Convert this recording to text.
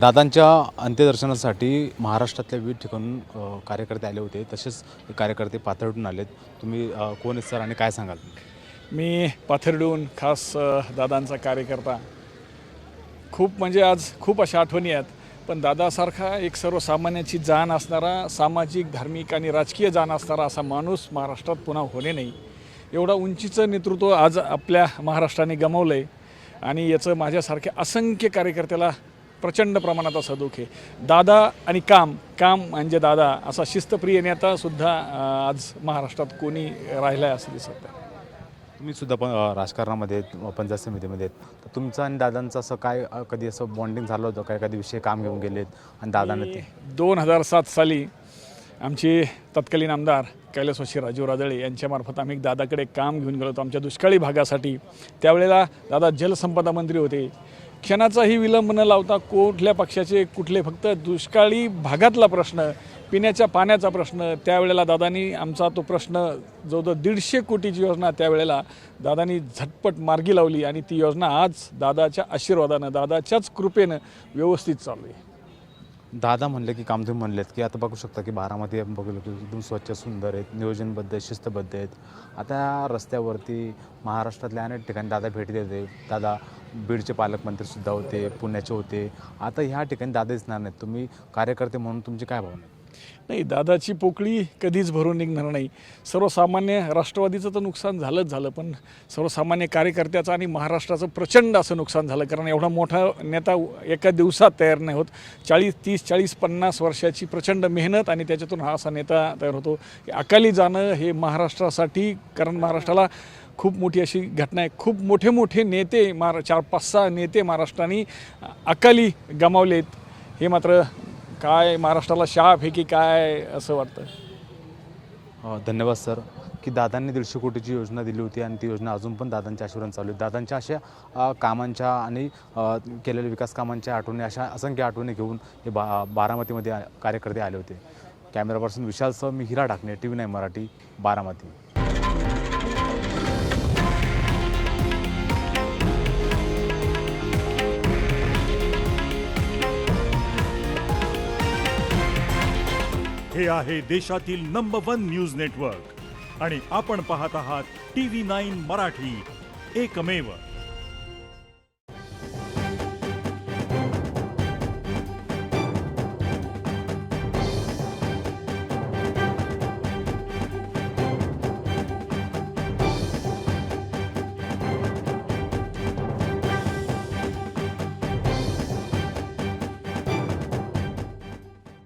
दादांच्या अंत्यदर्शनासाठी महाराष्ट्रातल्या विविध ठिकाणून कार्यकर्ते आले होते. तसेच कार्यकर्ते पाथर्डीहून आलेत. तुम्ही कोण आहेत सर आणि काय सांगाल? मी पाथर्डीहून खास दादांचा कार्यकर्ता. खूप म्हणजे आज खूप अशा आठवणी आहेत, पण दादासारखा एक सर्वसामान्याची जाण असणारा, सामाजिक, धार्मिक आणि राजकीय जाण असणारा असा माणूस महाराष्ट्रात पुन्हा होणे नाही. एवढा उंचीचं नेतृत्व आज आपल्या महाराष्ट्राने गमावलं आहे आणि याचं माझ्यासारख्या असंख्य कार्यकर्त्याला प्रचंड प्रमाणात असं दुःख आहे. दादा आणि काम म्हणजे दादा असा शिस्तप्रिय नेतासुद्धा आज महाराष्ट्रात कोणी राहिला आहे असं दिसत नाही. तुम्ही सुद्धा पण राजकारणामध्ये पंचायत समितीमध्ये आहेत. तर तुमचं आणि दादांचं असं काय कधी असं बॉन्डिंग झालं होतं काय? कधी विषय काम घेऊन गेलेत आणि दादांना ते 2007 साली आमचे तत्कालीन आमदार कैलासवासी राजू राजळे यांच्यामार्फत आम्ही दादाकडे काम घेऊन गेलो होतो आमच्या दुष्काळी भागासाठी. त्यावेळेला दादा जलसंपदा मंत्री होते. क्षणाचाही विलंब न लावता कुठल्या पक्षाचे कुठले, फक्त दुष्काळी भागातला प्रश्न, पिण्याच्या पाण्याचा प्रश्न, त्यावेळेला दादांनी आमचा तो प्रश्न जवळजवळ 150 कोटीची योजना त्यावेळेला दादांनी झटपट मार्गी लावली आणि ती योजना आज दादाच्या आशीर्वादानं, दादाच्याच कृपेनं व्यवस्थित चालू आहे. दादा म्हणले की काम तुम्ही म्हणलेत की आता बघू शकता की बारामती बघू की एकदम स्वच्छ सुंदर आहेत, नियोजनबद्ध आहेत, शिस्तबद्ध आहेत. आता रस्त्यावरती महाराष्ट्रातल्या अनेक ठिकाणी दादा भेटी देते. दादा बीडचे पालकमंत्रीसुद्धा होते, पुण्याचे होते. आता ह्या ठिकाणी दादा दिसणार नाहीत. तुम्ही कार्यकर्ते म्हणून तुमची काय भावना आहे? नाही, दादाची पोकळी कधीच भरून निघणार नाही. सर्वसामान्य राष्ट्रवादीचं तर नुकसान झालं, पण सर्वसामान्य कार्यकर्त्याचं आणि महाराष्ट्राचं प्रचंड असं नुकसान झालं. कारण एवढा मोठा नेता एका दिवसात तयार नाही होत. 40-30-40-50 वर्षाची प्रचंड मेहनत आणि त्याच्यातून हा असा नेता तयार होतो. अकाली जाणं हे महाराष्ट्रासाठी, कारण महाराष्ट्राला खूप मोठी अशी घटना आहे. खूप मोठे नेते 4-5-6 नेते महाराष्ट्राने अकाली गमावलेत. हे मात्र काय महाराष्ट्राला शाप आहे की काय असं वाटतं. धन्यवाद सर. की दादांनी 150 कोटीची योजना दिली होती आणि ती योजना अजून पण दादांच्या आशीर्वादाने चालू आहे. दादांच्या अशा कामांच्या आणि केलेल्या विकास कामांच्या आठवणी, अशा असंख्य आठवणी घेऊन हे बारामतीमध्ये कार्यकर्ते आले होते. कॅमेरा पर्सन विशालसह मी हिरा ढाकणे, TV9 मराठी, बारामती. हे आहे देशातील नंबर 1 न्यूज नेटवर्क आणि आपण पाहत आहात TV9 मराठी, एकमेव.